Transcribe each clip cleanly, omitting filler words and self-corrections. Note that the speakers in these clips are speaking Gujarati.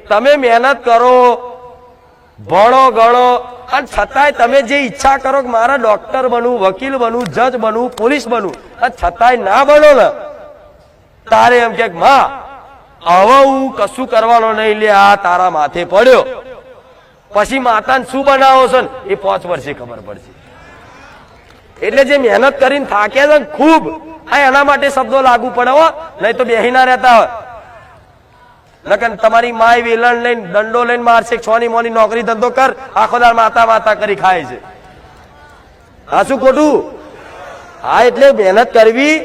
તમે મહેનત કરો, ભણો ગણો, અને છતાંય તમે જે ઈચ્છા કરો કે મારા ડોક્ટર બનવું, વકીલ બનવું, જજ બનવું, પોલીસ બનવું, અને છતાંય ના બનો ને, તારે એમ કે માં હવે હું કશું કરવાનો નહીં, લે આ તારા માથે પડ્યો. પછી માતાને શું બનાવો છો ને એ 5 વર્ષે ખબર પડશે. એટલે જે મહેનત કરીને થાકે છે ખૂબ, એના માટે શબ્દો લાગુ પડે હો, નહીં તો બેહી ના રહેતા હોય. નકર તમારી માય વેલણ લઈને દંડો લઈને મારશે, છોની મોની નોકરી ધંધો કર, આખો દાર માતા માતા કરી ખાય છે. હા શું ખોટું? હા એટલે મહેનત કરવી,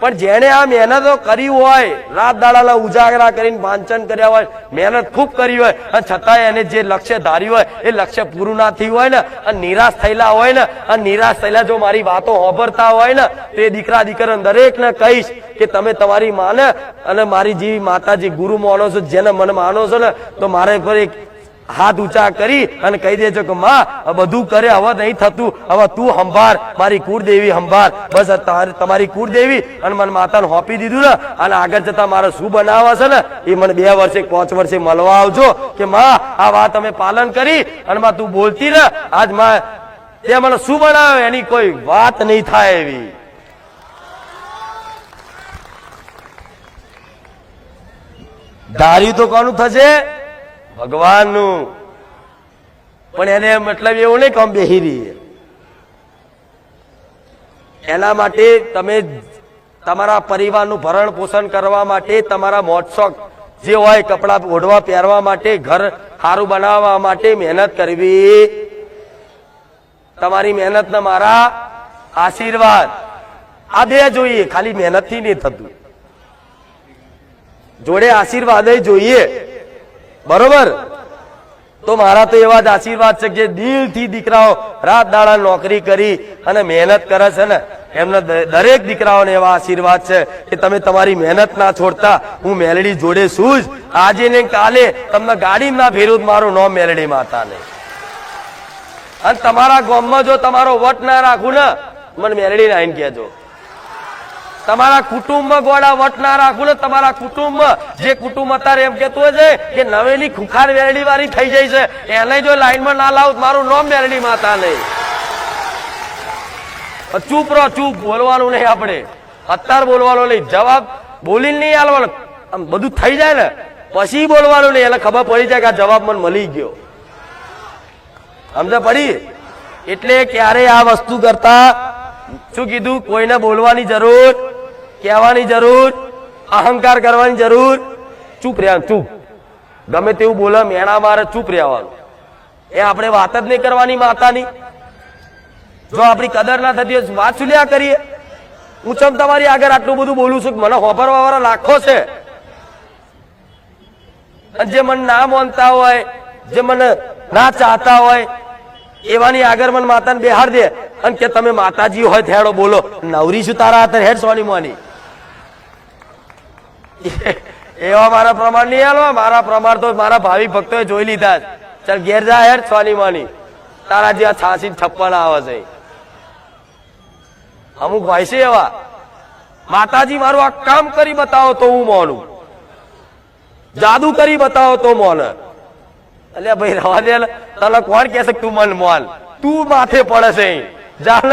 પણ જેને આ મહેનતો કરી હોય, રાત દાડાના ઉજાગરા કરીને વાંચન કર્યા હોય, મહેનત ખૂબ કરી હોય, અને છતાંય એને જે લક્ષ્ય ધાર્યું હોય એ લક્ષ્ય પૂરું ના થયું હોય ને, અને નિરાશ થયેલા હોય ને, અને નિરાશ થયેલા જો મારી વાતો હોભરતા હોય ને, તો એ દીકરા દીકરાને દરેકને કહીશ કે તમે તમારી માને અને મારી જેવી માતા જે ગુરુ માનો છો, જેને મને માનો છો ને, તો મારે પર એક હાથ ઊંચા કરી અને કહી દેજો કે માં બધું કરે, હવે નહીં થતું, હવે તું સંભાળ, મારી કુળદેવી સંભાળ. બસ તમારી કુળદેવી અને મને માતાને હોપી દીધું ને, અને આગળ જતા મારે શું બનાવવા છે ને એ મને 2 વર્ષે 5 વર્ષે મળવા આવજો કે માં આ વાત અમે પાલન કરી, અને માં તું બોલતી ને આજ માં તે મને શું બનાવ્યો એની કોઈ વાત નહીં થાય એવી. ધાર્યું તો કોનું થશે? ભગવાનનું. પણ એને મતલબ એવું નહીં કે આમ બેહી રહીએ. એના માટે તમે તમારા પરિવારનું ભરણ પોષણ કરવા માટે, તમારા મોજશોખ જે હોય, કપડા ઓઢવા પહેરવા માટે, ઘર સારું બનાવવા માટે મહેનત કરવી. તમારી મહેનત ને મારા આશીર્વાદ, આ 2 જોઈએ. ખાલી મહેનત થી નહીં થતું, જોડે આશીર્વાદ જોઈએ. બરોબર? તો મારા તો એવા જ આશીર્વાદ છે જે દિલથી દીકરાઓ રાત દાડા નોકરી કરી અને મહેનત કરે છે ને, એમના દરેક દીકરાઓને એવા આશીર્વાદ છે કે તમે તમારી મહેનત ના છોડતા. હું મેલડી જોડે છું જ, આજે ને કાલે તમને ગાડી ના ફેરવું, મારું નામ મેલડી માતા ને. અને તમારા ગામમાં જો તમારો વટ ના રાખું ને, મને મેલડી આવીને કહેજો. તમારા કુટુંબમાં ગોળા વટ ના રાખું ને, તમારા કુટુંબમાં જે કુટુંબ અત્યારે એમ કેતું હોય છે કે નવેલી ખુખાર વેરડી વાળી થઈ જાય છે, એને જો લાઈનમાં ના લાવું મારું નામ મેરડી માતા નહીં. ચૂપ રહો, ચૂપ, બોલવાનું નહીં. આપણે અત્યારે બોલવાનું નહીં, જવાબ બોલીને નહીં આલવાનો. આમ બધું થઈ જાય ને પછી બોલવાનું નહીં, એને ખબર પડી જાય કે આ જવાબ મને મળી ગયો. સમજ પડી? એટલે ક્યારે આ વસ્તુ કરતા શું કીધું? કોઈને બોલવાની જરૂર, કહેવાની જરૂર, અહંકાર કરવાની જરૂર, ચૂપ રહ્યા. ચૂપ, ગમે તેવું બોલે મેણા મારે ચૂપ રહેવાનું. એ આપણે વાત જ નહીં કરવાની માતાની. જો આપણી કદર ના થતી હોય વાત સુલ્યા કરીએ. હું ચમ તમારી આગળ આટલું બધું બોલું છું કે મને હોભરવા વાળા લાખો છે, જે મને ના માનતા હોય, જે મને ના ચાહતા હોય, એવાની આગળ મને માતાને બેહાડ દે અને કે તમે માતાજી હોય થેડો બોલો. નવરી છું તારા હાથે હેડ સોની મોની. એવા મારા પ્રમાણ નહીં હાલવા. મારા પ્રમાણ તો મારા ભાવિ ભક્તોએ જોઈ લીધા. ચાલ ઘેર જા હેડ સોની મોની, તારા જે 86-56 આવે છે. અમુક ભાઈ છે એવા, માતાજી મારું આ કામ કરી બતાવો તો હું મોનું, જાદુ કરી બતાવો તો મોન. અલ્યા ભાઈ રવા દે, તને કોણ કહેશે તું મન મોન? તું માથે પડે છે. જાણ